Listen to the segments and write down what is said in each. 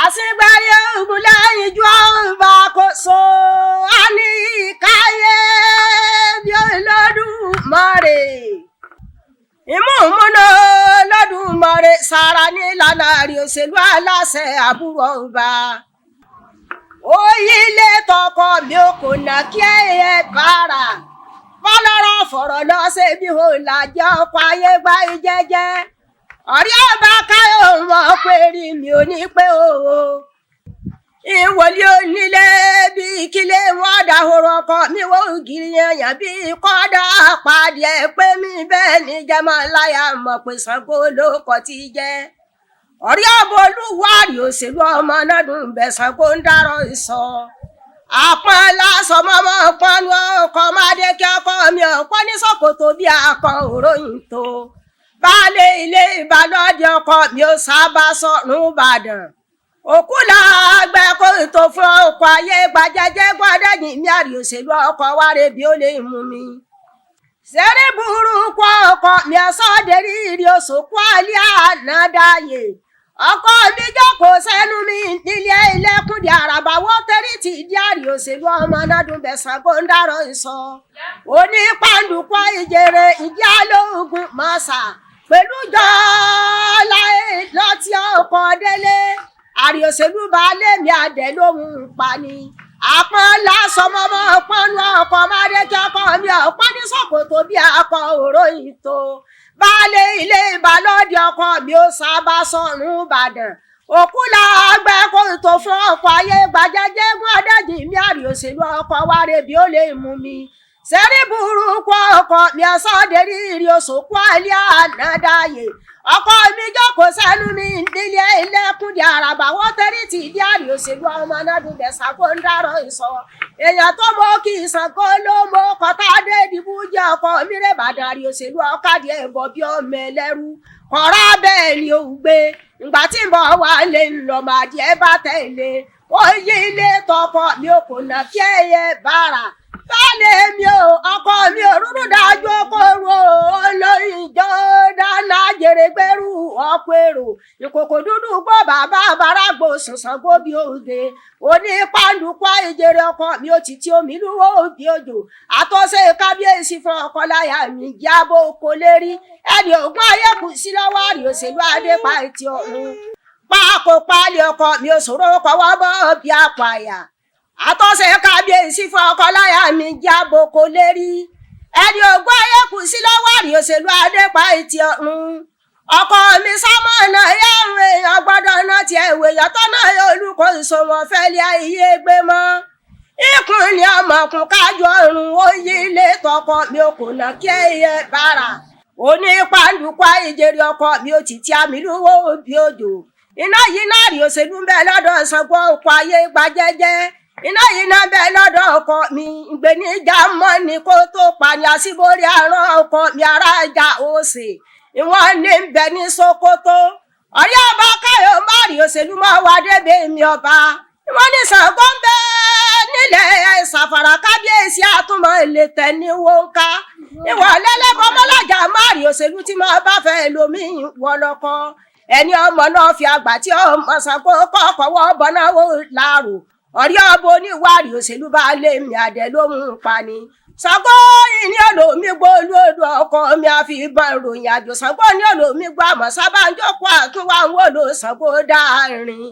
àsìgbárí ògùn lẹ́yìn ju ọba kò so á ní káyé bí Olódùmarè ìmúmúná Olódùmarè sára nílànà àrí òṣèlú aláṣẹ àbúrò ọba òyìnlé tọkọ mi ò kò nà kí ẹ bára bọ́lọ́rọ̀ fọ̀rọ̀ lọ ṣe bí o làjẹ́ ọkọ̀ ayé gbá jẹ́jẹ́ ọ̀rí ọba káyọ̀ mọ̀ pé rí mi ò ní pé o ìwòlí onílé bí kílé wọn dahoro ọkọ mi wò gírí èèyàn bí kọ́dà pàdé pé mi bẹ́ẹ̀ ní jẹ́mọ́ láyà mọ̀ pé Ṣàngó ló kọ́ ti jẹ́ ọ̀rí ọba Olúwàrí òṣèlú ọmọ nádùn bẹ̀ Ṣàngó ń dárọ̀ ìsọ àpọn lásọ mọmọ pọnú ọkọ máde kí ọkọ mi ọpọ ní ṣòkòtò bí akọ òròyìn tó baálé ilé ìbálòdì ọkọ mi ò sábà sọrùn Ìbàdàn òkú làgbẹ kó tó fún ọkọ ayé gbajẹjẹ gbọdẹyìn mi àrí òṣèlú ọkọ wáre bí ó lè mú mi ṣeré burúkú ọkọ mi ọsọdẹrí ìrì òṣòkú àlẹ ànádáyé ọkọ mi jókòó sẹ́nu mi nílé ilẹ̀kùn di àràbà wọ́n tẹ́rì tí ìdí àrí òṣèlú ọmọ nádùn bẹ̀ Ṣàngó ń dárọ̀ ìsọ oní pàǹdùkọ́ ìjèrè ìdí alóògùn mọ́sà pẹ̀lú jọ́ọ́lá lọ́tí ọkọ̀ délé àrí òṣèlú baálé mi àdẹ lóhun pani àpọ́n lásọmọmọ pọ́nú ọkọ̀ máde kí ọkọ mi ọ̀pọ̀ ní ṣòkòtò bí akọ òròyìn tó baálé ilé ìbálòdì ọkọ mi ò sábà sọrùn Ìbàdàn òkú làgbẹ kó tó fún ọkọ ayé gbajẹjẹ gún adẹjìn mi àrí òṣèlú ọkọ wáre bí ó lè mú mi ṣeré burúkú ọkọ mi ọsọdẹrí ìrì òṣòkú àlẹ ànádáyé ọkọ mi jókòó sẹ́nu mi nílé ilẹ̀kùn di àràbà wọ́n tẹ́rì tí ìdí àrí òṣèlú ọmọ nádùn bẹ̀ Ṣàngó ń dárọ̀ ìsọ èèyàn tó mọ kí Ṣàngó ló mọ kọta dé ìdìbò jẹ ọkọ mi rẹ bàdàn àrí òṣèlú ọkadì ẹbọ bí ọmọ ẹlẹ́rú kọ̀ọ̀rọ̀ bẹ́ẹ̀ ni òun gbé ìgbà tí ń bọ̀ wá lè ń lọ màdìẹ bá tẹ̀lé wọ́n yí ilé tọkọ mi ò kò nà kí ẹyẹ bára baálé mi ò ọkọ mi ò rúrú dájú ọkọ ro olóyin jọ dáná jèrègbèrú ọkọ èrò ìkòkò dúdú gbọ́ bàbá àbárágbò Ṣàngó bí òde oní pàǹdùkọ ìjèrè ọkọ mi ò títí omi lúwọ òbí òjò àtọ́sẹ kábíyèsí fún ọkọ láyà mi jábọ̀ kò lérí ẹni ògùn ayé kù sí lọ́wọ́ àrí òṣèlú adépa ètí ọ̀run pákó páálí ọkọ mi ò sòro kọwọ́ bọ́ bí apààyà àtọ́sẹ̀ kábíyèsí fún ọkọ láyà mi jábọ̀ kò lérí ẹni ògùn ayé kù sí lọ́wọ́ àrí òṣèlú adépa ètí ọ̀run ọkọ mi sámọ̀nà yẹ́rùn èèyàn gbọ́dọ̀ náà tiẹ̀ wèèyàn tọ́nà olùkọ́ ìṣòwọ̀n fẹ́lẹ́ ayé gbé mọ́ ikùn ni ọmọkùn kájú ọrùn ó yí ilé tọkọ mi ò kò nà kí ẹyẹ bára oní pàǹdùkọ ìjèrè ọkọ mi ò títí àmì lúwọ òbí òjò iná yìí náà rí òṣèlú ń bẹ lọ́dọ̀ Ṣàngó ọkọ ayé gbajẹjẹ iná yìí náà bẹ lọ́dọ̀ ọkọ mi ìgbéníjà mọ́ ni kó tó pani àṣìbórí àrùn ọkọ mi ará ìjà òsè ìwọ̀n ní ń bẹ ní Sókótó ọ̀rí ọba káyọ̀ má rí òṣèlú máa wá débè mi ọba ìwọ̀n ní Ṣàngó ń bẹ nílẹ̀ Ṣàfàrà kábíyèsí àtúmọ̀ ilé tẹ̀ ní wọ́nká ìwọ̀n lẹ́lẹ́bọ̀ mọ́lájà má rí òṣèlú tí mo bá fẹ́ lómi wọlọ́kọ ẹni ọmọ náà fi àgbà tí ọmọ Ṣàngó kọ́kọ́wọ́ bọ́náwó láàrò ọ̀rí ọba oníwàrí òṣèlú baálé mi àdẹ lóhun pani Ṣàngó ní olómi gbólú odò ọkọ mi àfi ìbọn ìròyìn àjò Ṣàngó ní olómi gbọ́ àmọ́ sábà ń jókòó àtúnwá ń wò ló Ṣàngó dárin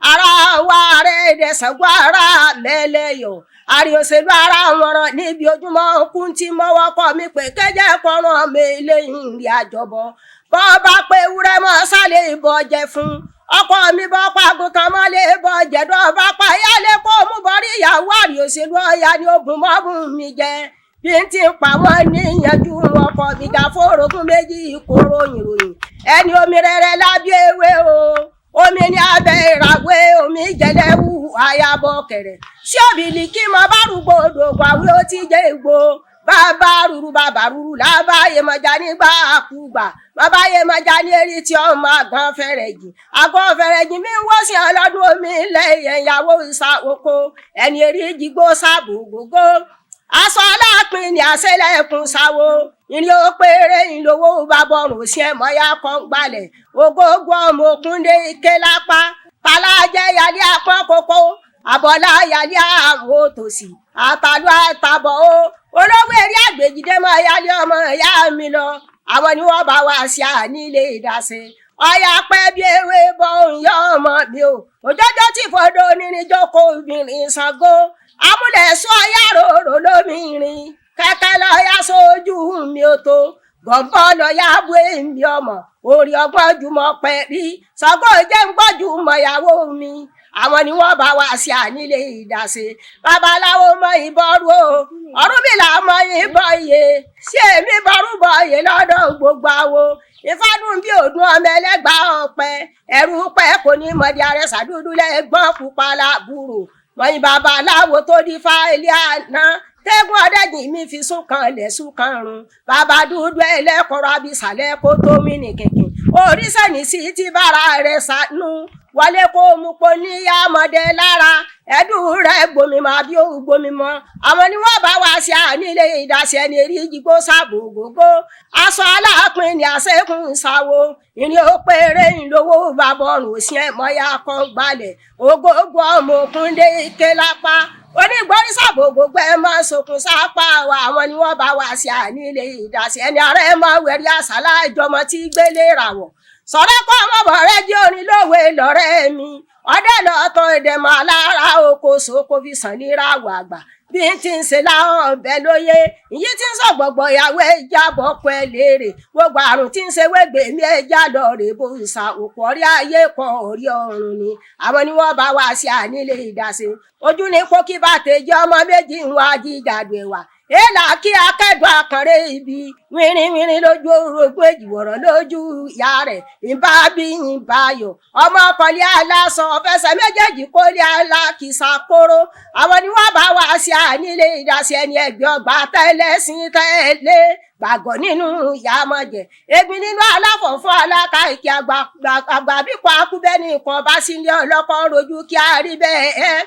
ara wa rẹ̀ dẹ̀ Ṣàngó ara mẹ́lẹ́yọ̀ àrí òṣèlú ara wọn rán níbi ojúmọ́ kún tí mọ́wọ́ kọ́ mi pé kéjẹ́ kọ́ràn mi lẹ́yìn ìrìn àjọbọ̀ bọ́ bá pé ewúrẹ́ mọ́ sálẹ̀ ìbọn jẹ fún ọkọ mi bọ́ pàgùntàn mọ́ lè bọ́ jẹ̀dọ̀ bá pa yálé kó mú bọ́rí ìyàwó àrí òṣèlú ọ̀yà ni ogun mọ́bùn mi jẹ bí n ti pa wọ́n níyànjú ọkọ mi jà fórogún méjì ìkóró ìròyìn ẹni omi rere lábí ewé o omi ní abẹ́ ìràwé omi jẹlẹ́wù ayabọ̀ kẹrẹ̀ sí òbílì kí mo bá rúgbò òdògbò àwí ó ti jẹ́ ìgbò bàbá rúru lábáyé mọ̀já nígbà àkúgbà bàbáyé mọ̀já ní erí tí ọmọ àgàn fẹ̀rẹ̀jì mi ń wọ́ sí ọlọ́dún omi lẹ́yìn ìyàwó ìsàwókò ẹni erí jígbó sábò gbogbo aṣọ aláàpin ni àṣẹlẹ̀kùn sáwó ìrìn òpèrè ìlówó bá bọrùn sí ẹmọ ya kan gbalẹ̀ ogógó ọmọ òkúndé ike lápá Fàlájẹ yálé apọ́n kókó àbọ̀lá yálé àwọn òtòṣì àtàlù àtàbọ̀ o olówó eré àgbèjìdé mọ́ yálé ọmọ ìyá mi lọ àwọn ni wọ́n bá wá sí ànílé ìdásẹ ọyà pẹ́ bí ewé bọ́ òǹyọ́ ọmọ mi o òjòjò tí fọdọ onírin jókòó obìnrin Ṣàngó amúlẹ̀sùn ọyà rorò lómìnirin kẹ́kẹ́ lọ́ọ́yà sójú mi ò tó gọ̀ǹbọ́ lọ́ọ́yà bú èmi ọmọ orí ọgbọ́n jùmọ̀ pẹ́ rí Ṣàngó jẹ́ ń gbọ́jú mọ̀yàwó mi àwọn ni wọ́n bá wá sí ànílé ìdásẹ babaláwo mọ ìbọrú o Ọ̀rúnmìlà mọ ìbọ iye ṣé èmi bọrú bọ iye lọ́dọ̀ gbogbo àwo ìfádùn bí òdùn ọmọ ẹlẹ́gbàá ọ̀pẹ ẹ̀rù pẹ́ kò ní mọ̀dí àrẹsà dúdú lẹ́gbọ́n pupa lábúrò mọ̀yìn babaláwo tó di fáìlì àná tẹ́gùn ọ̀dẹ́jìn mi fi súnkan lẹ̀ súnkan run bàbá dúdú ẹlẹ́kọ̀ọ́rọ̀ abìsàlẹ̀ kó tó mí nìkìnkìn oríṣẹ́ni sí ti bára rẹ̀ sánú wọlé kó mú po níyàmọ̀dé lára ẹ̀dùn rẹ̀ gbomi máa bí ó gbomi mọ́ àwọn ni wọ́n bá wá sí ànílé ìdásí ẹni rí jígbó sábò gógó aṣọ aláàpín ní àṣekùn ìṣàwò ìrìn òpèrè ìlówó bàbá ọrùn òsì ẹ̀mọ́yà kan gbalẹ̀ ògógó ọmọ òkúndé ike lápá onígbórí sábò gbogbo ẹ máa sokùn sápá wa àwọn ni wọ́n bá wá sí ànílé ìdásí ẹni ààrẹ mọ wẹrí àṣàlá ìjọmọ tí gbélé ràwọ̀ sọ̀rọ̀ kọ́ ọmọbọ̀ rẹ jí orin lówe lọ́rẹ́ mi ọdẹ lọ́tọ̀ èdè mọ́ alára oko sóko fi sàn níràwọ̀ àgbà bí n ti ń ṣe láwọn ọbẹ̀ lóye ìyí tí ń sọ̀gbọ̀gbọ̀ ìyàwó ẹja bọ́pọ̀ ẹ léèrè gbogbo àrùn tí ń ṣe wégbè mí ẹja lọ rè bó ìsà òpó orí ayé kan orí ọ̀run ni àwọn ni wọ́n bá wá sí ànílé ìdásẹ ojú ní pókí bá tẹjọ́ ọmọ méjì ń wá jíjàdù ẹ̀wà èèlà kí akẹ́dùn àkànrẹ́ ibi wìrìwìrì lójú orogún èjìwọ̀rọ̀ lójú ìyá rẹ̀ ìbá bí ìbá yọ ọmọ ọkọlẹ́ aláṣọ ọ̀fẹsẹ̀ méjèèjì kólé alákìsà kóró àwọn ni wọ́n bá wá sí ànílé ìdásí ẹni ẹgbẹ́ ọgbà tẹ́lẹ̀sìn tẹ́lẹ̀ gbàgbọ́ nínú ìyàmọ̀jẹ̀ ebi nínú aláfọ̀fọ́ aláka ìkí àgbà bíkọ́ akúbẹ́ ní nǹkan bá sílé ọlọ́kọ́ rojú kí a rí bẹ́ẹ̀